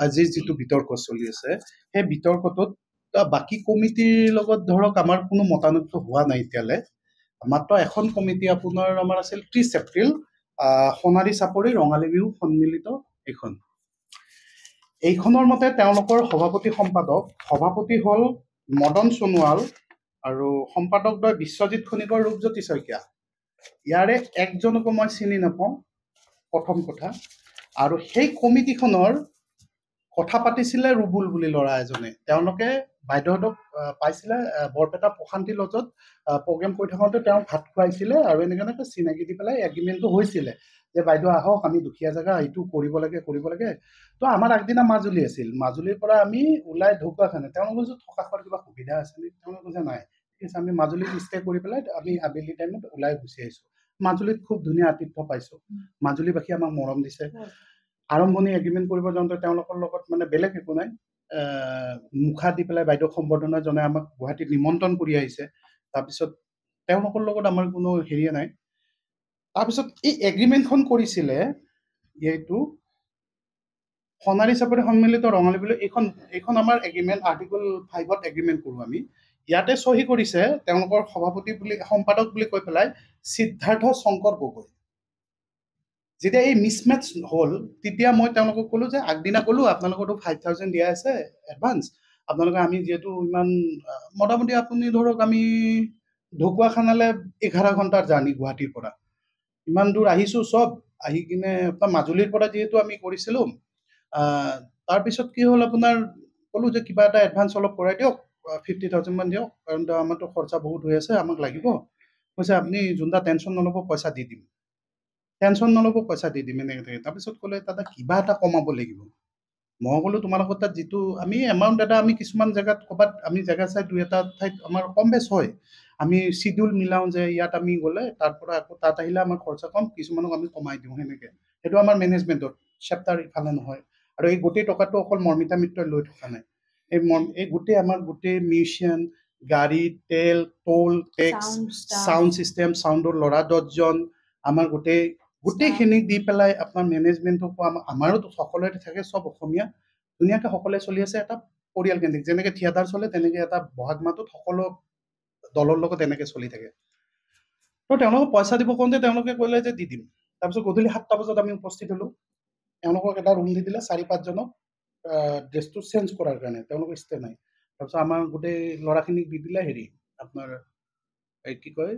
আজিৰ যিটো বিতৰ্ক চলি আছে সেই বিতৰ্কটোত বাকী কমিটিৰ লগত ধৰক আমাৰ কোনো মতানৈক্য হোৱা নাই এতিয়ালৈ মাত্ৰ এখন কমিটি আপোনাৰ আমাৰ আছিল 30 এপ্ৰিল সোণাৰী চাপৰি ৰঙালী বিহু সন্মিলিত এইখনৰ মতে তেওঁলোকৰ সভাপতি হ'ল মদন সোণোৱাল আৰু সম্পাদকদ্বয় বিশ্বজিৎ খনিকৰ ৰূপজ্যোতি শইকীয়া ইয়াৰে একজনকো মই চিনি নাপাওঁ প্ৰথম কথা আৰু সেই কমিটিখনৰ কথা পাতিছিলে ৰুবুল বুলি ল'ৰা এজনে তেওঁলোকে বাইদেউহঁতক পাইছিলে বৰপেটা প্ৰশান্তি লজত প্ৰগ্ৰেম কৰি থাকোঁতে তেওঁ ভাত খুৱাইছিলে আৰু এনেকৈ চিনাকি দি পেলাই এগ্ৰিমেণ্টটো হৈছিলে যে বাইদেউ আহক আমি দুখীয়া জেগা এইটো কৰিব লাগে তো আমাৰ আগদিনা মাজুলী আছিল মাজুলীৰ পৰা আমি ওলাই ঢকুৱাখানা তেওঁলোকৰ যে থকা খোৱাৰ কিবা সুবিধা আছে নেকি তেওঁলোকে যে নাই ঠিক আছে আমি মাজুলীত ষ্টে কৰি পেলাই আমি আবেলি টাইমত ওলাই গুচি আহিছোঁ মাজুলীত খুব ধুনীয়া আতিথ্য পাইছোঁ মাজুলীবাসী আমাক মৰম দিছে আৰম্ভণি এগ্ৰিমেণ্ট কৰিব যাওঁতে তেওঁলোকৰ লগত মানে বেলেগ একো নাই মুখা দি পেলাই বাইদেউ সম্বৰ্ধনা জনাই আমাক গুৱাহাটীত নিমন্ত্ৰণ কৰি আহিছে তাৰপিছত তেওঁলোকৰ লগত আমাৰ কোনো হেৰিয়ে নাই তাৰপিছত এই এগ্ৰিমেণ্টখন কৰিছিলে এইটো সোণাৰী চাপৰি সন্মিলিত ৰঙালী বিহু এইখন আমাৰ এগ্ৰিমেণ্ট আৰ্টিকল 5ত এগ্ৰিমেণ্ট কৰোঁ আমি ইয়াতে চহী কৰিছে তেওঁলোকৰ সম্পাদক বুলি কৈ পেলাই সিদ্ধাৰ্থ শংকৰ গগৈ যেতিয়া এই মিছমেচ হ'ল তেতিয়া মই তেওঁলোকক ক'লোঁ যে আগদিনা ক'লোঁ আপোনালোকৰতো 5,000 দিয়া আছে এডভান্স আপোনালোকে আমি যিহেতু ইমান মোটামুটি আপুনি ধৰক আমি ঢকুৱাখানালৈ 11 ঘণ্টাৰ জাৰ্ণি গুৱাহাটীৰ পৰা ইমান দূৰ আহিছোঁ চব আহি কিনে মাজুলীৰ পৰা যিহেতু আমি কৰিছিলোঁ তাৰপিছত কি হ'ল আপোনাৰ ক'লোঁ যে কিবা এটা এডভান্স অলপ কৰাই দিয়ক 50,000 মান দিয়ক কাৰণ আমাৰতো খৰচা বহুত হৈ আছে আমাক লাগিব কৈছে আপুনি যোনটা টেনশ্যন নল'ব পইচা দি দিম এনেকৈ তাৰপিছত ক'লে দাদা কিবা এটা কমাব লাগিব মই ক'লোঁ তোমালোকৰ তাত যিটো আমি এমাউণ্ট এটা আমি কিছুমান জেগাত ক'ৰবাত আমি জেগা চাই 2-এটা ঠাইত আমাৰ কম বেছ হয় আমি চিডিউল মিলাওঁ যে ইয়াত আমি গ'লে তাৰ পৰা আকৌ তাত আহিলে আমাৰ খৰচা কম কিছুমানক আমি কমাই দিওঁ সেনেকৈ সেইটো আমাৰ মেনেজমেণ্টত চেপ্টাৰ ইফালে নহয় আৰু এই গোটেই টকাটো অকল মৰ্মিতা মিত্ৰই লৈ থকা নাই এই গোটেই আমাৰ গোটেই মিউজিয়াম গাড়ী তেল টোল টেক্স চাউণ্ড চিষ্টেম চাউণ্ডৰ ল'ৰা 10জন আমাৰ গোটেইখিনি দি পেলাই আপোনাৰ মেনেজমেণ্টকো আমাৰোতো সকলোৰে থাকে চব অসমীয়া ধুনীয়াকৈ সকলোৱে চলি আছে এটা পৰিয়াল কেন্দ্ৰিক যেনেকৈ থিয়েটাৰ চলে তেনেকৈ এটা বহাগ মাহটোত সকলো দলৰ লগত এনেকৈ চলি থাকে তো তেওঁলোকক পইচা দিব কওঁতে তেওঁলোকে ক'লে যে দি দিম তাৰপিছত গধূলি 7টা বজাত আমি উপস্থিত হ'লোঁ তেওঁলোকক এটা ৰুম দি দিলে 4-5জনক ড্ৰেছটো চেঞ্জ কৰাৰ কাৰণে তেওঁলোকৰ ষ্টে নাই তাৰপিছত আমাৰ গোটেই ল'ৰাখিনিক দি দিলে হেৰি আপোনাৰ এই কি কয়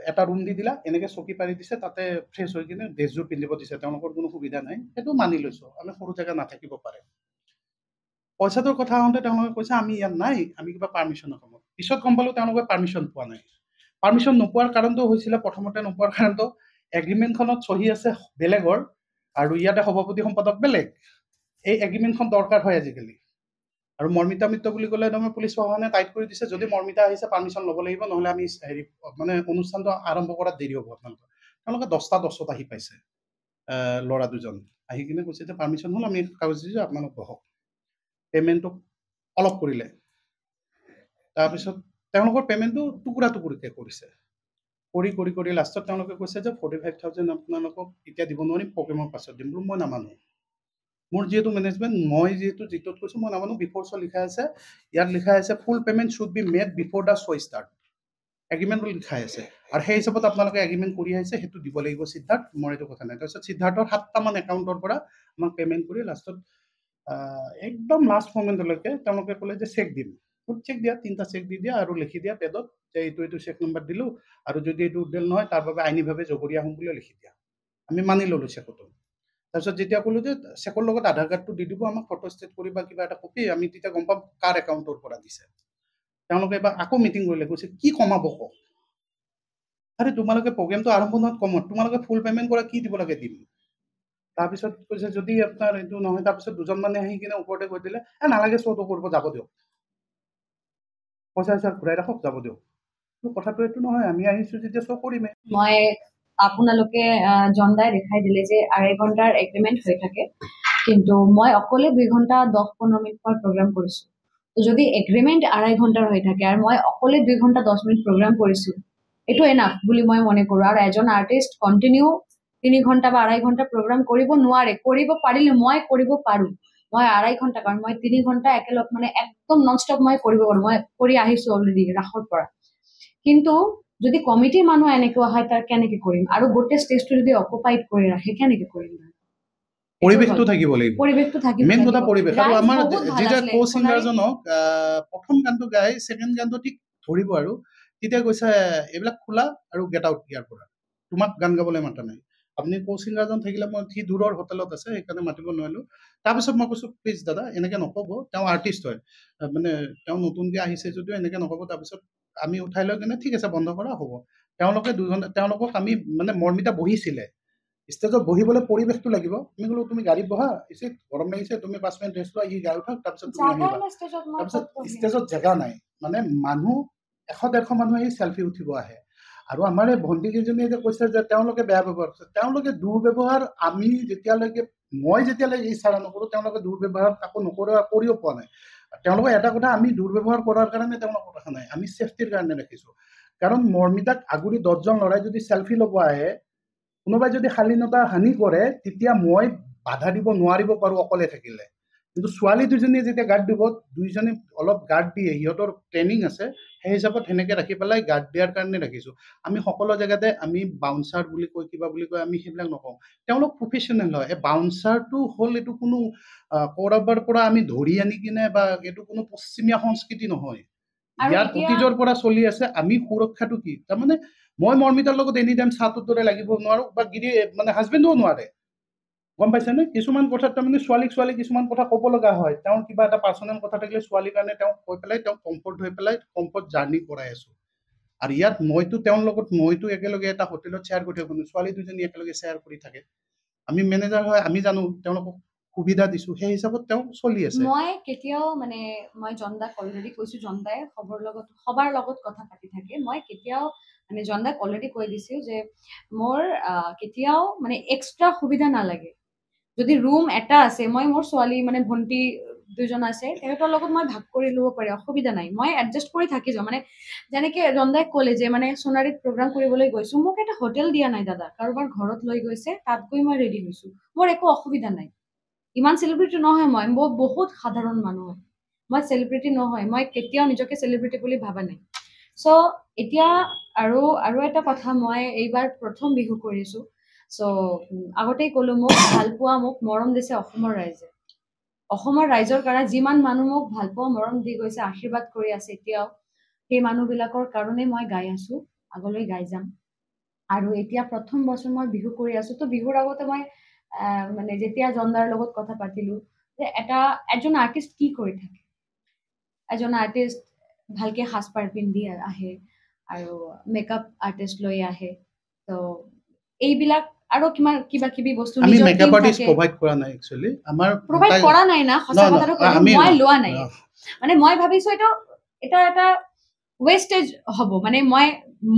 এটা ৰুম দি দিলা এনেকৈ চকী পাৰি দিছে তাতে ফ্ৰেছ হৈ কিনে ড্ৰেছযোৰ পিন্ধিব দিছে তেওঁলোকৰ কোনো সুবিধা নাই সেইটো মানি লৈছোঁ আমি সৰু জেগা নাথাকিব পাৰে পইচাটোৰ কথা আহোঁতে তেওঁলোকে কৈছে আমি ইয়াত নাই আমি কিবা পাৰ্মিশ্যনৰ কামত পিছত গম পালোঁ তেওঁলোকে পাৰ্মিশ্যন পোৱা নাই পাৰ্মিশ্যন নোপোৱাৰ কাৰণটো হৈছিলে প্ৰথমতে নোপোৱাৰ কাৰণটো এগ্ৰিমেণ্টখনত চহী আছে বেলেগৰ আৰু ইয়াতে সভাপতি সম্পাদক বেলেগ এই এগ্ৰিমেণ্টখন দৰকাৰ হয় আজিকালি আৰু মৰ্মিতা মিত্ৰ বুলি ক'লে একদম পুলিচ প্ৰশাসনে টাইট কৰি দিছে যদি মৰ্মিতা আহিছে পাৰ্মিশ্যন ল'ব লাগিব নহ'লে আমি হেৰি মানে অনুষ্ঠানটো আৰম্ভ কৰাত দেৰি হ'ব আপোনালোকৰ তেওঁলোকে 10টা আহি পাইছে ল'ৰা 2জন আহি কিনে কৈছে যে পাৰ্মিশ্যন হ'ল আমি কাগজ দিছোঁ আপোনালোক বহক পে'মেণ্টটো অলপ কৰিলে তাৰপিছত তেওঁলোকৰ পে'মেণ্টটো টুকুৰাকৈ কৰিছে কৰি লাষ্টত তেওঁলোকে কৈছে যে 45,000 আপোনালোকক এতিয়া দিব নোৱাৰিম প্ৰগ্ৰেমৰ পাছত দিম বোলো মই নামানো মোৰ যিহেতু মেনেজমেণ্ট মই যিটোত কৈছোঁ মই নামানো বিফৰ শ্ব' লিখা আছে ইয়াত লিখা আছে full payment should be made before the show' start এগ্ৰিমেণ্টটো লিখাই আছে আৰু সেই হিচাপত আপোনালোকে এগ্ৰিমেণ্ট কৰি আহিছে সেইটো দিব লাগিব সিদ্ধাৰ্থ মোৰ এইটো কথা নাই তাৰপিছত সিদ্ধাৰ্থৰ 7টামান একাউণ্টৰ পৰা আমাক পে'মেণ্ট কৰি লাষ্টত একদম লাষ্ট মমেণ্টলৈকে তেওঁলোকে ক'লে যে চেক দিম চেক দিয়া 3টা চেক দি দিয়া আৰু লিখি দিয়া পেডত যে এইটো চেক নম্বৰ দিলোঁ আৰু যদি এইটো উদ্দেল নহয় তাৰ বাবে আইনীভাৱে জগৰীয়া হ'ম বুলি লিখি দিয়া আমি মানি ল'লোঁ চেকটো তাৰপিছত যেতিয়া ক'লোঁ যে চেকৰ লগত আধাৰ কাৰ্ডটো দি দিব আমাক ফটো ষ্টেট কৰি বা কিবা এটা কপি আমি তেতিয়া গম পাম কাৰ একাউণ্টৰ পৰা দিছে তেওঁলোকে এবাৰ আকৌ মিটিং কৰিলে কৈছে কি কমাব কওক আৰে তোমালোকে প্ৰগ্ৰেমটো আৰম্ভ নোহোৱাত কমত তোমালোকে ফুল পে'মেণ্ট কৰা কি দিব লাগে দিম তাৰপিছত কৈছে যদি আপোনাৰ এইটো নহয় তাৰপিছত 2জন মানে আহি কিনে ওপৰতে কৈ দিলে নালাগে শ্ব'টো কৰিব যাব দিয়ক পইচা ঘূৰাই ৰাখক যাব দিয়ক কথাটো এইটো নহয় আমি আহিছোঁ যেতিয়া শ্ব' কৰিমেই মই আপোনালোকে জনদাই দেখাই দিলে যে 2.5 ঘণ্টাৰ এগ্ৰিমেণ্ট হৈ থাকে কিন্তু মই অকলে 2 ঘণ্টা 10-15 মিনিট প্ৰগ্ৰাম কৰিছোঁ যদি এগ্ৰিমেণ্ট 2.5 ঘণ্টাৰ হৈ থাকে আৰু মই অকলে 2 ঘণ্টা 10 মিনিট প্ৰগ্ৰাম কৰিছোঁ এইটো এনাফ বুলি মই মনে কৰোঁ আৰু এজন আৰ্টিষ্ট কণ্টিনিউ 3 ঘণ্টা বা 2.5 ঘণ্টা প্ৰগ্ৰাম কৰিব নোৱাৰে কৰিব পাৰিলে মই কৰিব পাৰোঁ মই 2.5 ঘণ্টা কাৰণ মই 3 ঘণ্টা একেলগ মানে একদম নন ষ্টপ মই কৰিব পাৰো মই কৰি আহিছো অলৰেডি ৰাখৰ পৰা কিন্তু যদি কমিটিৰ মানুহ এনেকুৱা হয় তাৰ কেনেকৈ কৰিম আৰু গোটেই ষ্টেজটো যদি অকুপাইড কৰি ৰাখে কেনেকৈ কৰিম পৰিৱেশটো থাকিব লাগিব পৰিৱেশটো থাকিব মেইন কথা পৰিৱেশ আৰু আমাৰ বহুত যেতিয়া ভাল কো আছিলে ছিংগাৰজনক প্ৰথম গানটো গাই ছেকেণ্ড গানটো ঠিক ধৰিব আৰু তেতিয়া কৈছে এইবিলাক খোলা আৰু গেট আউট ইয়াৰ পৰা তোমাক গান গাবলৈ মাতা নাই আপুনি কো ছিংগাৰজন থাকিলে মই সি দূৰৰ হোটেলত আছে সেইকাৰণে মাতিব নোৱাৰিলোঁ তাৰপিছত মই কৈছোঁ প্লিজ দাদা এনেকৈ নক'ব তেওঁ আৰ্টিষ্ট হয় মানে তেওঁ নতুনকৈ আহিছে যদিও এনেকৈ নক'ব তাৰপিছত আমি উঠাই লৈ কিনে ঠিক আছে বন্ধ কৰা হ'ব তেওঁলোকে 2 ঘণ্টা তেওঁলোকক আমি মানে মৰ্মিতা বহিছিলে ষ্টেজত বহিবলৈ পৰিৱেশটো লাগিব আমি ক'লো তুমি গাড়ীত বহা এসে গৰম লাগিছে তুমি 5 মিনিট ৰেষ্ট লোৱা ই গাড়ী উঠাক তাৰপিছত তুমি আহিবা তাৰপিছত ষ্টেজত জেগা নাই মানে মানুহ 100-150 মানুহ আহি চেলফি উঠিব আহে আৰু আমাৰ এই ভণ্টিকেইজনীয়ে যে কৈছে যে তেওঁলোকে বেয়া ব্যৱহাৰ কৰিছে তেওঁলোকে দুৰ্ব্যৱহাৰ আমি যেতিয়ালৈকে মই যেতিয়ালৈকে ইচ্ছা নকৰোঁ তেওঁলোকে দুৰ্ব্যৱহাৰ কাকো নকৰে কৰিও পোৱা নাই তেওঁলোকে এটা কথা আমি দুৰ্ব্যৱহাৰ কৰাৰ কাৰণে তেওঁলোকক ৰখা নাই আমি ছেফটিৰ কাৰণে ৰাখিছোঁ কাৰণ মৰ্মিতাক আগুৰি 10জন ল'ৰাই যদি চেলফি ল'ব আহে কোনোবাই যদি শালীনতা হানি কৰে তেতিয়া মই বাধা দিব নোৱাৰিব পাৰোঁ অকলে থাকিলে কিন্তু ছোৱালী দুজনীয়ে যেতিয়া গাৰ্ড দিব দুইজনে অলপ গাৰ্ড দিয়ে সিহঁতৰ ট্ৰেইনিং আছে সেই হিচাপত সেনেকৈ ৰাখি পেলাই গাৰ্ড দিয়াৰ কাৰণে ৰাখিছোঁ আমি সকলো জেগাতে আমি বাউন্সাৰ বুলি কৈ কিবা বুলি কৈ আমি সেইবিলাক নকওঁ তেওঁলোক প্ৰফেশ্যনেল হয় এই বাউন্সাৰটো হ'ল এইটো কোনো ক'ৰবাৰ পৰা আমি ধৰি আনি কিনে বা এইটো কোনো পশ্চিমীয়া সংস্কৃতি নহয় ইয়াত অতীজৰ পৰা চলি আছে আমি সুৰক্ষাটো কি তাৰমানে মই মৰ্মিতাৰ লগত এনি টাইম চাহটোৰ দৰে লাগিব নোৱাৰোঁ বা গিৰি মানে হাজবেণ্ডো নোৱাৰে গম পাইছেনে কিছুমান কথাত তাৰমানে ছোৱালী কিছুমান কথা ক'ব লগা হয় তেওঁৰ কিবা এটা পাৰ্চনেল কথা থাকিলে ছোৱালীৰ কাৰণে তেওঁ কৈ পেলাই তেওঁ কমফৰ্ট হৈ পেলাই কমফৰ্ট জাৰ্ণি কৰাই আছোঁ আৰু ইয়াত মইতো তেওঁৰ লগত মইতো একেলগে এটা হোটেলত শ্বেয়াৰ কৰি থাকোঁ ছোৱালী দুজনী একেলগে শ্বেয়াৰ কৰি থাকে আমি মেনেজাৰ হয় আমি জানো তেওঁলোকক সুবিধা দিছোঁ সেই হিচাপত তেওঁ চলি আছে মই কেতিয়াও মানে মই জনদাক অলৰেডি কৈছোঁ জনদাই সবাৰ লগত কথা পাতি থাকে মই কেতিয়াও মানে জনদাক অলৰেডি কৈ দিছোঁ যে মোৰ কেতিয়াও মানে এক্সট্ৰা সুবিধা নালাগে যদি ৰুম এটা আছে মই মোৰ ছোৱালী মানে ভণ্টি 2জন আছে তেখেতৰ লগত মই ভাগ কৰি ল'ব পাৰি অসুবিধা নাই মই এডজাষ্ট কৰি থাকি যাওঁ মানে যেনেকৈ জনদাই ক'লে যে মানে সোণাৰীত প্ৰগ্ৰাম কৰিবলৈ গৈছোঁ মোক এটা হোটেল দিয়া নাই দাদা কাৰোবাৰ ঘৰত লৈ গৈছে তাত গৈ মই ৰেডি হৈছোঁ মোৰ একো অসুবিধা নাই ইমান চেলিব্ৰিটি নহয় মই বহুত সাধাৰণ মানুহ মই চেলিব্ৰিটি নহয় মই কেতিয়াও নিজকে চেলিব্ৰিটি বুলি ভাবা নাই চ' এতিয়া আৰু এটা কথা মই এইবাৰ প্ৰথম বিহু কৰিছোঁ চ' আগতেই ক'লো মোক ভাল পোৱা মোক মৰম দিছে অসমৰ ৰাইজৰ কাৰণে যিমান মানুহ মোক ভাল পোৱা মৰম দি গৈছে আশীৰ্বাদ কৰি আছে এতিয়াও সেই মানুহবিলাকৰ কাৰণে মই গাই আছোঁ আগলৈ গাই যাম আৰু এতিয়া প্ৰথম বছৰ মই বিহু কৰি আছোঁ তো বিহুৰ আগতে মই মানে যেতিয়া জনদাৰ লগত কথা পাতিলোঁ যে এজন আৰ্টিষ্ট কি কৰি থাকে এজন আৰ্টিষ্ট ভালকৈ সাজপাৰ পিন্ধি আহে আৰু মেকআপ আৰ্টিষ্ট লৈ আহে তো এইবিলাক আৰু কিবা কিবি বস্তু আমি মেকআপ আৰ্টিষ্ট প্ৰভাইড কৰা নাই একচুৱেলি আমাৰ প্ৰভাইড কৰা নাই না সঁচা কথাটো কৈছোঁ মই লোৱা নাই মানে মই ভাবিছোঁ এটা ৱেষ্টেজ হ'ব মানে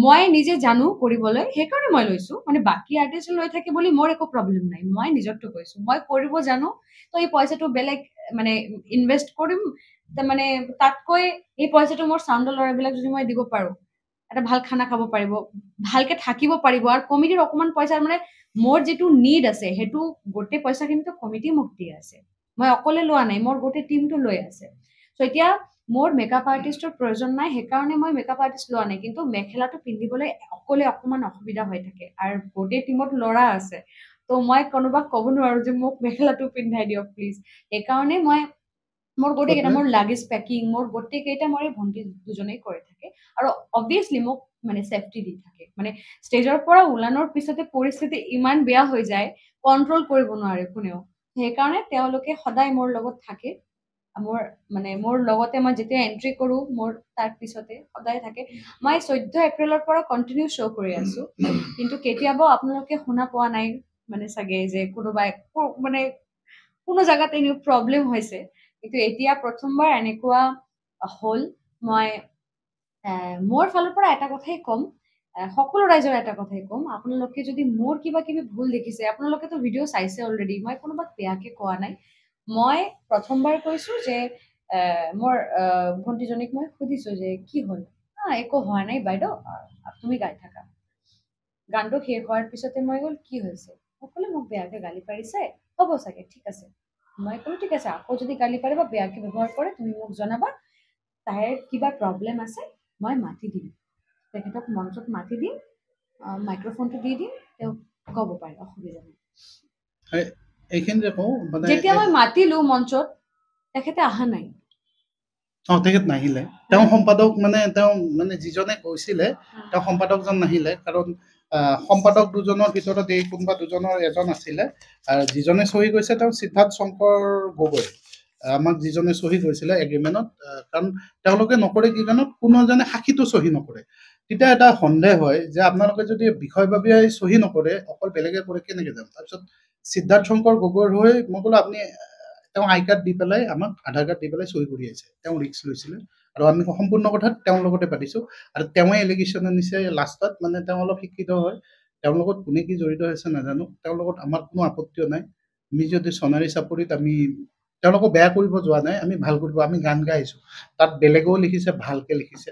মই নিজে জানো কৰিবলৈ সেইকাৰণে মই লৈছোঁ মানে বাকী আৰ্টিষ্ট লৈ থাকে বুলি মোৰ একো প্ৰব্লেম নাই মই নিজৰটো কৈছোঁ মই কৰিব জানো তো এই পইচাটো বেলেগ মানে ইনভেষ্ট কৰিম মানে তাতকৈ এই পইচাটো মোৰ চাউণ্ডৰ ল'ৰাবিলাক যদি মই দিব পাৰোঁ এটা ভাল খানা খাব পাৰিব ভালকৈ থাকিব পাৰিব আৰু কমিটিৰ অকণমান পইচা মানে মোৰ যিটো নিড আছে সেইটো গোটেই পইচাখিনিতো কমিটি মোক দি আছে মই অকলে লোৱা নাই মোৰ গোটেই টিমটো লৈ আছে চ' এতিয়া মোৰ মেকআপ আৰ্টিষ্টৰ প্ৰয়োজন নাই সেইকাৰণে মই মেকআপ আৰ্টিষ্ট লোৱা নাই কিন্তু মেখেলাটো পিন্ধিবলৈ অকলে অকণমান অসুবিধা হৈ থাকে আৰু গোটেই টিমত ল'ৰা আছে তো মই কোনোবাক ক'ব নোৱাৰোঁ যে মোক মেখেলাটো পিন্ধাই দিয়ক প্লিজ সেইকাৰণে মোৰ গোটেইকেইটা মোৰ লাগেজ পেকিং মোৰ গোটেইকেইটা মোৰ ভণ্টি দুজনেই কৰি থাকে আৰু অবভিয়াছলি মোক মানে ছেফটি দি থাকে মানে ষ্টেজৰ পৰা ওলানোৰ পিছতে পৰিস্থিতি ইমান বেয়া হৈ যায় কণ্ট্ৰল কৰিব নোৱাৰে কোনেও সেইকাৰণে তেওঁলোকে সদায় মোৰ লগত থাকে মোৰ লগতে মই যেতিয়া এণ্ট্ৰি কৰোঁ মোৰ তাৰ পিছতে সদায় থাকে মই 14 এপ্ৰিলৰ পৰা কণ্টিনিউ শ্ব' কৰি আছোঁ কিন্তু কেতিয়াবা আপোনালোকে শুনা পোৱা নাই মানে চাগে যে কোনোবাই মানে কোনো জেগাত এনে প্ৰব্লেম হৈছে কিন্তু এতিয়া প্ৰথমবাৰ এনেকুৱা হ'ল মই মোৰ ফালৰ পৰা এটা কথাই ক'ম সকলো ৰাইজৰ এটা কথাই ক'ম আপোনালোকে যদি মোৰ কিবা কিবি ভুল দেখিছে আপোনালোকেতো ভিডিঅ' চাইছে অলৰেডি মই কোনোবাক বেয়াকৈ কোৱা নাই মই প্ৰথমবাৰ কৈছোঁ যে মোৰ ভণ্টিজনীক মই সুধিছোঁ যে কি হ'ল একো হোৱা নাই বাইদেউ তুমি গাই থাকা গানটো শেষ হোৱাৰ পিছতে মই গ'ল কি হৈছে সকলোৱে মোক বেয়াকৈ গালি পাৰিছে হ'ব চাগে ঠিক আছে মই ক'লো ঠিক আছে, আকৌ যদি গালি পাৰে বা বেয়াকে ব্যৱহাৰ কৰে তুমি মোক জনাবা, তাইৰ কিবা প্ৰব্লেম আছে মই মাতি দিম, তেখেতক মঞ্চত মাতি দিম, মাইক্ৰফোনটো দি দিম, তেওঁ ক'ব পাৰে, অসুবিধা নাই। এইখিনি যে কওঁ মানে যেতিয়া মই মাতিলো মঞ্চত তেখেতে অহা নাই। তেখেত নাহিলে, তেওঁ সম্পাদক মানে যিজনে কৈছিলে তেওঁ সম্পাদকজন নাহিলে, কাৰণ সম্পাদক দুজনৰ ভিতৰত এই কোনোবা দুজনৰ এজন আছিলে, যিজনে চহী কৰিছে তেওঁ সিদ্ধাৰ্থ শংকৰ গগৈ, আমাক যিজনে চহী কৰিছিলে এগ্ৰিমেণ্টত, কাৰণ তেওঁলোকে নকৰে কি কাৰণত কোনো এজনে সাক্ষীটো চহী নকৰে। তেতিয়া এটা সন্দেহ হয় যে আপোনালোকে যদি বিষয়ববীয়াই চহী নকৰে, অকল বেলেগে কৰে কেনেকে যাম। তাৰপিছত সিদ্ধাৰ্থ শংকৰ গগৈৰ হৈ মই ক'লো আপুনি তেওঁ আই কাৰ্ড দি পেলাই আমাক আধাৰ কাৰ্ড দি পেলাই চহী কৰি আহিছে, তেওঁ ৰিস্ক লৈছিলে, আৰু আমি সম্পূৰ্ণ কথা তেওঁৰ লগতে পাতিছোঁ, আৰু তেওঁৱে এলিগেশ্যন আনিছে লাষ্টত, মানে তেওঁ অলপ শিক্ষিত হয়, তেওঁৰ লগত কোনে কি জড়িত হৈছে নাজানো, তেওঁৰ লগত আমাৰ কোনো আপত্তিও নাই। আমি যদি সোণাৰী চাপৰিত আমি তেওঁলোকক বেয়া কৰিব যোৱা নাই, আমি ভাল কৰিব, আমি গান গাই আহিছোঁ, তাত বেলেগেও লিখিছে, ভালকে লিখিছে,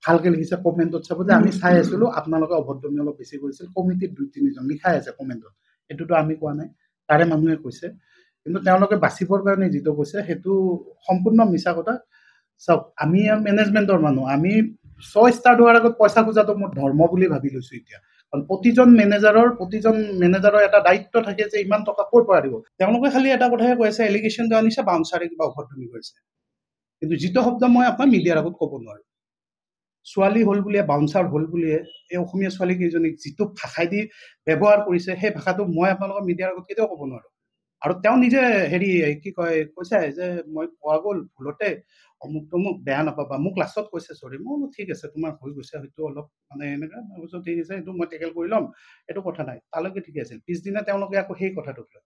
ভালকে লিখিছে, কমেণ্টত চাব যে আমি চাই আছিলোঁ আপোনালোকে অভদ্ৰামী অলপ বেছি কৰিছিল, কমিটিত 2-3জন লিখাই আছে কমেণ্টত, সেইটোতো আমি কোৱা নাই, তাৰে মানুহে কৈছে, কিন্তু তেওঁলোকে বাচিবৰ কাৰণে যিটো কৈছে সেইটো সম্পূৰ্ণ মিছা কথা। চাওক, আমি মেনেজমেণ্টৰ মানুহ, আমি 6 ষ্টাৰ হোৱাৰ আগত পইচা খোজাটো মোৰ ধৰ্ম বুলি ভাবি লৈছোঁ এতিয়া, কাৰণ প্ৰতিজন মেনেজাৰৰ এটা দায়িত্ব থাকে যে ইমান টকা ক'ৰ পৰা দিব। তেওঁলোকে খালি এটা কথাই কৈ আছে, এলিগেশ্যনটো আনিছে বাউন্সাৰে কিবা অভদ্ৰামী কৰিছে, কিন্তু যিটো শব্দ মই আপোনাৰ মিডিয়াৰ আগত ক'ব নোৱাৰোঁ। ছোৱালী হ'ল বুলিয়ে, বাউন্সাৰ হ'ল বুলিয়ে এই অসমীয়া ছোৱালী কেইজনীক যিটো ভাষাই দি ব্যৱহাৰ কৰিছে, সেই ভাষাটো মই আপোনালোকৰ মিডিয়াৰ আগত কেতিয়াও ক'ব নোৱাৰোঁ। আৰু তেওঁ নিজে কি কয় কৈছে যে মই পোৱা গ'ল ভুলতে, অমুক তমুক, বেয়া নাপাবা, মোক লাষ্টত কৈছে চৰি, মই বোলো ঠিক আছে তোমাৰ হৈ গৈছে হয়তো অলপ মানে এনেকুৱা, মই কৈছোঁ ঠিক আছে এইটো মই টেকেল কৰি ল'ম, এইটো কথা নাই, তালৈকে ঠিকে আছিল। পিছদিনা তেওঁলোকে আকৌ সেই কথাটোক লয়,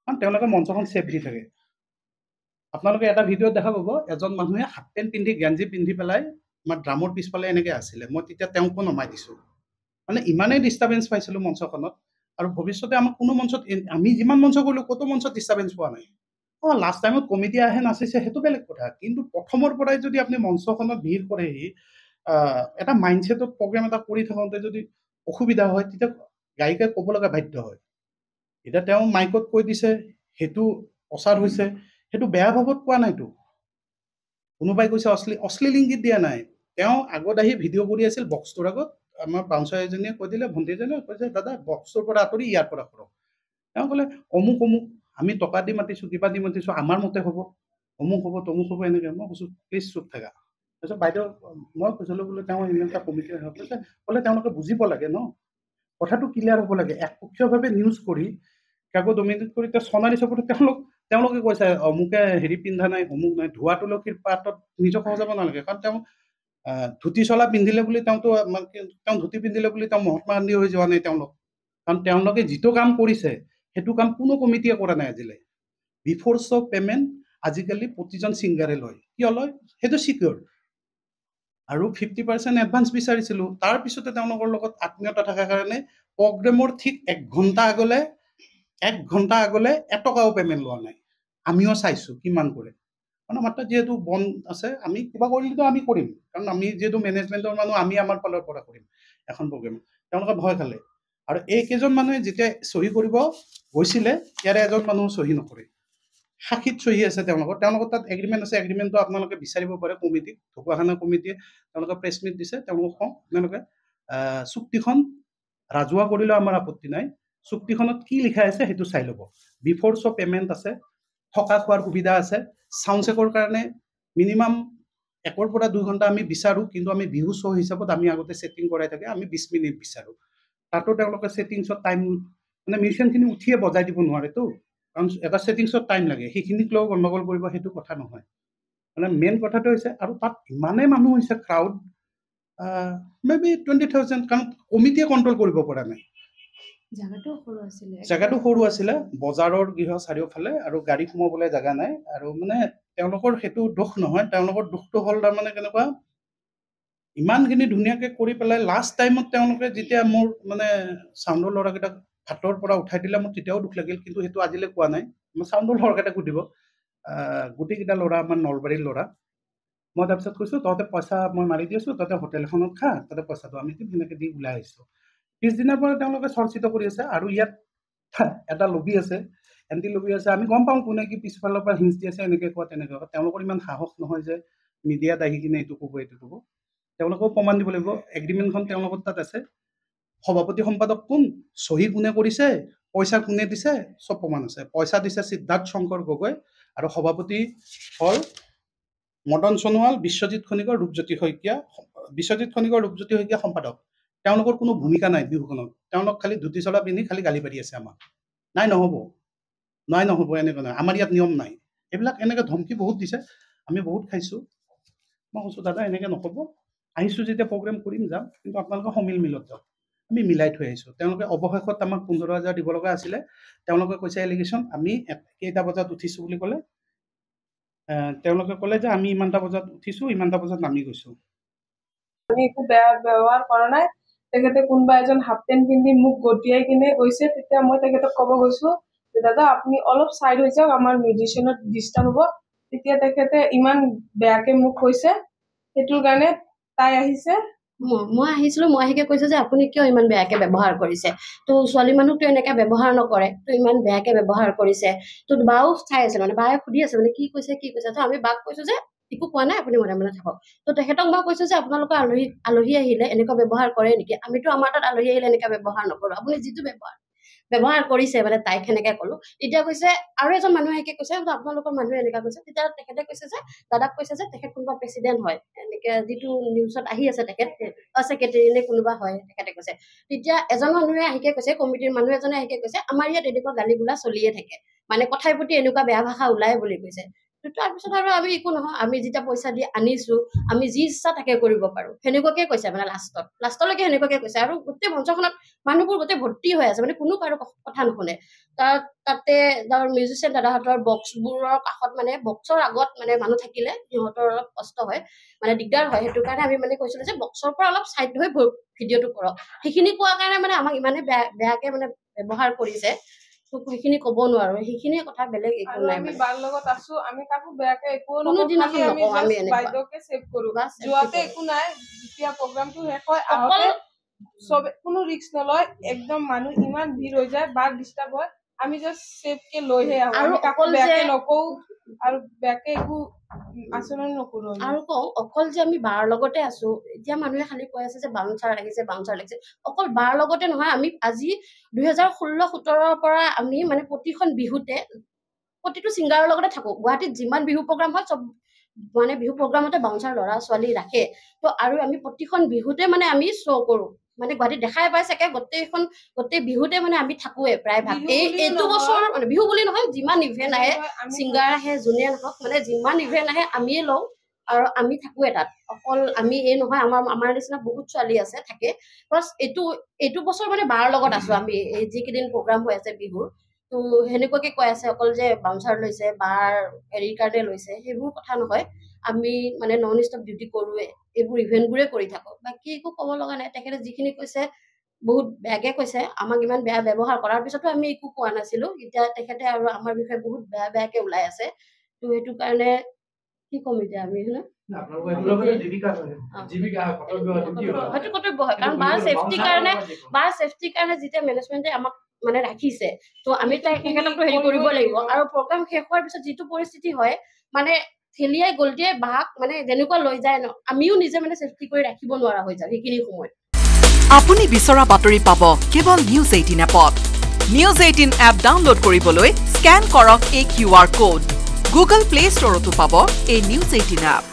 কাৰণ তেওঁলোকে মঞ্চখন ছেফ দি থাকে। আপোনালোকে এটা ভিডিঅ'ত দেখা পাব, এজন মানুহে হাফ পেণ্ট পিন্ধি গেঞ্জি পিন্ধি পেলাই আমাৰ ড্ৰামৰ পিছফালে এনেকৈ আছিলে, মই তেতিয়া তেওঁকো নমাই দিছোঁ, মানে ইমানেই ডিষ্টাৰ্বেঞ্চ পাইছিলোঁ মঞ্চখনত। আৰু ভৱিষ্যতে আমাক কোনো মঞ্চত, আমি যিমান মঞ্চ কৰিলোঁ ক'তো মঞ্চত ডিষ্টাৰ্বেঞ্চ পোৱা নাই। লাষ্ট টাইমত কমিটি আহে নাচিছে সেইটো বেলেগ কথা, কিন্তু প্ৰথমৰ পৰাই যদি আপুনি মঞ্চখনত ভিৰ কৰেহি, এটা মাইণ্ডছেটত প্ৰগ্ৰেম এটা কৰি থাকোঁতে যদি অসুবিধা হয়, তেতিয়া গায়িকাই ক'ব লগা বাধ্য হয়। এতিয়া তেওঁ মাইকত কৈ দিছে, সেইটো প্ৰচাৰ হৈছে, সেইটো বেয়া ভাৱত কোৱা নাইতো। কোনোবাই কৈছে অশ্লীল ইংগিত দিয়া নাই, তেওঁ আগত আহি ভিডিঅ' কৰি আছিল বক্সটোৰ আগত, আমাৰ বাউন্সাৰ এজনীয়ে কৈ দিলে, ভণ্টি এজনীয়ে কৈছে দাদা বক্সটোৰ পৰা আঁতৰি ইয়াৰ পৰা কৰক। তেওঁ ক'লে অমুক আমি টকা দি মাতিছোঁ, কিবা দি মাতিছোঁ, আমাৰ মতে হ'ব, অমুক হ'ব তমুক হ'ব এনেকৈ। মই কৈছোঁ প্লিজ চুপ থাকা। তাৰপিছত বাইদেউ মই কৈছিলোঁ বোলে তেওঁ এনেকুৱা কমিটি কৈছে, ক'লে তেওঁলোকে বুজিব লাগে ন, কথাটো ক্লিয়াৰ হ'ব লাগে, একপক্ষীয়ভাৱে নিউজ কৰি কাকো ডমিনেট কৰি তেওঁ সোণাৰী চাপৰিত তেওঁলোকে কৈছে অমুকে পিন্ধা নাই, অমুক নাই, ধোৱা তুলসীৰ পাতত নিজক সজাব নালাগে, কাৰণ তেওঁ ধুতি চলা পিন্ধিলে বুলি তেওঁ ধুতি পিন্ধিলে বুলি তেওঁ মহাত্মা গান্ধী হৈ যোৱা নাই তেওঁলোক, কাৰণ তেওঁলোকে যিটো কাম কৰিছে সেইটো কাম কোনো কমিটিয়ে কৰা নাই আজিলৈ। বিফ'ৰ শ্ব' পে'মেণ্ট আজিকালি প্ৰতিজন ছিংগাৰে লয়, কিয় লয় সেইটো চিকিউৰ, আৰু 50% এডভান্স বিচাৰিছিলোঁ, তাৰপিছতে তেওঁলোকৰ লগত আত্মীয়তা থকাৰ কাৰণে প্ৰগ্ৰেমৰ ঠিক 1 ঘণ্টা আগলৈ এটকাও পে'মেণ্ট লোৱা নাই। আমিও চাইছোঁ কিমান কৰে, মানে মাত্ৰ যিহেতু বন্ধ আছে, আমি কিবা কৰিলেতো আমি কৰিম, কাৰণ আমি যিহেতু মেনেজমেণ্টৰ মানুহ, আমি আমাৰ ফালৰ পৰা কৰিম এখন প্ৰগ্ৰেম। তেওঁলোকে ভয় খালে, আৰু এইকেইজন মানুহে যেতিয়া চহী কৰিব গৈছিলে, ইয়াৰে এজন মানুহ চহী নকৰে, সাক্ষীত চহী আছে তেওঁলোকৰ তাত এগ্ৰিমেণ্ট আছে, এগ্ৰিমেণ্টটো আপোনালোকে বিচাৰিব পাৰে কমিটিক, ঢকুৱাখানা কমিটিয়ে তেওঁলোকে প্ৰেছ মিট দিছে, তেওঁলোকক কওঁ আপোনালোকে চুক্তিখন ৰাজহুৱা কৰিলেও আমাৰ আপত্তি নাই, চুক্তিখনত কি লিখা আছে সেইটো চাই ল'ব। বিফ'ৰ শ্ব' পে'মেণ্ট আছে, থকা খোৱাৰ সুবিধা আছে, চাউণ্ড চেকৰ কাৰণে মিনিমাম 1 পৰা 2 ঘণ্টা আমি বিচাৰোঁ, কিন্তু আমি বিহু শ্ব' হিচাপত আমি আগতে ছেটিং কৰাই থাকে, আমি 20 মিনিট বিচাৰোঁ। তাতো তেওঁলোকে ছেটিংছত টাইম, মানে মিউজিচিয়ানখিনি উঠিয়ে বজাই দিব নোৱাৰেতো, কাৰণ এটা ছেটিংছত টাইম লাগে, সেইখিনিক লৈ গণ্ডগোল কৰিব সেইটো কথা নহয়। মানে মেইন কথাটো হৈছে, আৰু তাত ইমানেই মানুহ হৈছে ক্ৰাউড, মেবি 20,000, কাৰণ কমিটিয়ে কণ্ট্ৰল কৰিব পৰা নাই। জেগাটো সৰু আছিলে, বজাৰৰ গৃহ চাৰিওফালে, আৰু গাড়ী সোমাবলৈ জেগা নাই, আৰু মানে তেওঁলোকৰ সেইটো দোষ নহয়, তেওঁলোকৰ দোষটো হ'ল তাৰমানে কেনেকুৱা, ইমানখিনি ধুনীয়াকৈ কৰি পেলাই লাষ্ট টাইমত তেওঁলোকে যেতিয়া মোৰ মানে চাউণ্ডৰ ল'ৰাকেইটাক ভাতৰ পৰা উঠাই দিলে, মোৰ তেতিয়াও দুখ লাগিল, কিন্তু সেইটো আজিলৈ কোৱা নাই, মই চাউণ্ডৰ ল'ৰাকেইটাক সুধিব, গোটেইকেইটা ল'ৰা আমাৰ নলবাৰীৰ ল'ৰা। মই তাৰপিছত কৈছোঁ তহঁতে পইচা মই মাৰি দি আছোঁ, তহঁতে হোটেল এখনত খা, তাতে পইচাটো আমি দিম, সেনেকৈ দি ওলাই আহিছোঁ। পিছদিনাৰ পৰা তেওঁলোকে চৰ্চিত কৰি আছে, আৰু ইয়াত এটা লবি আছে, এণ্টি লবি আছে আমি গম পাওঁ কোনে কি পিছফালৰ পৰা হিংস দি আছে এনেকৈ কোৱা তেনেকৈ কোৱা তেওঁলোকৰ ইমান সাহস নহয় যে মিডিয়াত আহি কিনে এইটো ক'ব এইটো ক'ব তেওঁলোকেও প্ৰমাণ দিব লাগিব এগ্ৰিমেণ্টখন তেওঁলোকৰ তাত আছে সভাপতি সম্পাদক কোন সহি কোনে কৰিছে পইচা কোনে দিছে সব প্ৰমাণ আছে পইচা দিছে সিদ্ধাৰ্থ শংকৰ গগৈ আৰু সভাপতি হ'ল মদন সোণোৱাল বিশ্বজিৎ খনিকৰ ৰূপজ্যোতি শইকীয়া সম্পাদক তেওঁলোকৰ কোনো ভূমিকা নাই বিহুখনত তেওঁলোক খালি ধুতি চলা পিন্ধি খালি গালি পাৰি আছে আমাক নাই নহ'ব এনেকৈ নহয় আমাৰ ইয়াত নিয়ম নাই এইবিলাক এনেকৈ ধমকি বহুত দিছে আমি বহুত খাইছোঁ মই কৈছোঁ দাদা এনেকৈ নক'ব আহিছোঁ যেতিয়া প্ৰগ্ৰেম কৰিম যাম কিন্তু আপোনালোকে সমিলত যাওক আমি মিলাই থৈ আহিছোঁ তেওঁলোকে অৱশেষত আমাক 15,000 দিব লগা আছিলে তেওঁলোকে কৈছে এলিগেশ্যন আমি কেইটা বজাত উঠিছোঁ বুলি ক'লে তেওঁলোকে ক'লে যে আমি ইমানটা বজাত উঠিছোঁ ইমানটা বজাত নামি গৈছোঁ আমি একো বেয়া ব্যৱহাৰ কৰা নাই তেখেতে কোনোবা এজন হাফ পেণ্ট পিন্ধি মোক গটিয়াই কিনে গৈছে তেতিয়া মই তেখেতক ক'ব গৈছোঁ যে দাদা আপুনি অলপ চাইড হৈ যাওক আমাৰ মিউজিচিয়ানত ডিষ্টাৰ্ব হ'ব তেতিয়া তেখেতে ইমান বেয়াকে মোক কৈছে সেইটোৰ কাৰণে তাই আহিছে মই আহিছিলো মই আহিকে কৈছে যে আপুনি কিয় ইমান বেয়াকে ব্যৱহাৰ কৰিছে তো ছোৱালী মানুহটো এনেকৈ ব্যৱহাৰ নকৰে তো ইমান বেয়াকে ব্যৱহাৰ কৰিছে তো বাও চাই আছে মানে বায়ে সুধি আছে মানে কি কৈছে তো আমি বাক কৈছো যে একো কোৱা নাই আপুনি মনে মনে থাকক তো তেখেতক মই কৈছো যে আপোনালোকৰ আলহী আহিলে এনেকুৱা ব্যৱহাৰ কৰে নেকি আমিতো আমাৰ তাত আলহী আহিলে এনেকুৱা ব্যৱহাৰ নকৰো আপুনি যিটো ব্যৱহাৰ কৰিছে মানে তাইক সেনেকে ক'লো তেতিয়া কৈছে আৰু এজন মানুহ আহিকে কৈছে আপোনালোকৰ মানুহে এনেকুৱা কৈছে তেতিয়া তেখেতে কৈছে যে দাদাক কৈছে যে তেখেত কোনোবা প্ৰেচিডেণ্ট হয় এনেকে যিটো নিউজত আহি আছে তেখেত ছেক্ৰেটাৰী নে কোনোবা হয় তেখেতে কৈছে তেতিয়া এজন মানুহে আহিকে কৈছে কমিটিৰ মানুহ এজনে আহিকে কৈছে আমাৰ ইয়াত এনেকুৱা গালি গোলা চলিয়ে থাকে মানে কথাই প্ৰতি এনেকুৱা বেয়া ভাষা ওলাই বুলি কৈছে তাৰপিছত আৰু আমি একো নহয় আমি যেতিয়া পইচা দি আনিছো আমি যি ইচ্ছা তাকে কৰিব পাৰো সেনেকুৱাকে কৈছে মানে লাষ্টলৈকে সেনেকুৱাকে কৈছে আৰু গোটেই মঞ্চখনত মানুহবোৰ গোটেই ভৰ্তি হৈ আছে মানে কোনো কাৰো কথা নুশুনে তাতে মিউজিচিয়ান দাদাহঁতৰ বক্সবোৰৰ কাষত মানে বক্সৰ আগত মানে মানুহ থাকিলে সিহঁতৰ অলপ কষ্ট হয় মানে দিগদাৰ হয় সেইটো কাৰণে আমি মানে কৈছিলো যে বক্সৰ পৰা অলপ চাইড হৈ ভিডিঅ'টো কৰক সেইখিনি কোৱাৰ কাৰণে মানে আমাক ইমানে বেয়াকে মানে ব্যৱহাৰ কৰিছে সেইখিনি ক'ব নোৱাৰো সেইখিনি কথা বেলেগ একো নাই আমি বাৰ লগত আছো আমি কাকো বেয়াকে একো নকৰো আমি বাইদেউকে সেভ কৰো যোৱাতে একো নাই যেতিয়া প্ৰগ্ৰামটো শেষ হয় আহতে সব কোনো ৰিস্ক নলয় একদম মানুহ ইমান ভিৰ হৈ যায় বাৰ ডিস্টাৰ্ব হয় আমি জাস্ট সেভকে লৈহে আহো আৰু কাকো বেয়াকে নকও আৰু বেয়াকে একো আচৰণ নকৰো আৰু কওঁ অকল যে আমি বাৰ লগতে আছো এতিয়া মানুহে খালি কৈ আছে যে বাউন্সাৰ লাগিছে অকল বাৰ লগতে নহয় আমি আজি 2016-17 পৰা আমি মানে প্ৰতিখন বিহুতে প্ৰতিটো ছিংগাৰৰ লগতে থাকো গুৱাহাটীত যিমান বিহু প্ৰগ্ৰাম হয় সব মানে বিহু প্ৰগ্ৰামতে বাউন্সাৰ ল'ৰা ছোৱালী ৰাখে তো আৰু আমি প্ৰতিখন বিহুতে মানে আমি শ্ব' কৰো মানে গুৱাহাটীত দেখাই পাই চাগে গোটেই বিহুতে মানে আমি থাকোৱে প্ৰায় ভাগ এইটো বছৰ মানে বিহু বুলি নহয় যিমান ইভেন্ট আহে ছিংগাৰ আহে যোনে নহওক মানে যিমান ইভেন্ট আহে আমিয়ে লওঁ আৰু আমি থাকোৱে তাত অকল আমি এই নহয় আমাৰ নিচিনা বহুত ছোৱালী আছে থাকে প্লাছ এইটো বছৰ মানে বাৰ লগত আছো আমি এই যিকেইদিন প্ৰগ্ৰাম হৈ আছে বিহুৰ তো সেনেকুৱাকে কৈ আছে অকল যে বাউন্সাৰ লৈছে বাৰ হেৰিৰ কাৰণে লৈছে সেইবোৰ কথা নহয় আমি মানে নন ষ্টপ ডিউটি কৰোৱে এইবোৰ ইভেন্টবোৰে কৰি থাকো বাকী একো ক'ব লগা নাই তেখেতে যিখিনি কৈছে বহুত বেয়াকে কৈছে আমাক ইমান বেয়া ব্যৱহাৰ কৰাৰ পিছতো আমি একো কোৱা নাছিলো এতিয়া তেখেতে আৰু আমাৰ বিষয়ে বহুত বেয়াকে ওলাই আছে তো সেইটো কাৰণে কি কম এতিয়া আমি হয়তো কৰ্তব্য হয় কাৰণ বাৰ ছেফটিৰ কাৰণে যেতিয়া মেনেজমেণ্টে আমাক মানে ৰাখিছে তো আমি তেখেতকতো হেৰি কৰিব লাগিব আৰু প্ৰগ্ৰাম শেষ হোৱাৰ পিছত যিটো পৰিস্থিতি হয় মানে ঠেলিয়াই গলটিয়াই বাক মানে যেনেকুৱা লৈ যায় ন আমিও নিজে মানে ছেফটি কৰি ৰাখিব নোৱাৰা হৈ যায় সেইখিনি সময়ত আপুনি বিচৰা বাতৰি পাব কেৱল নিউজ 18 এপত নিউজ 18 এপ ডাউনলোড কৰিবলৈ স্ক্যান কৰক এই QR কোড গুগল প্লে ষ্টৰতো পাব এই নিউজ 18 এপ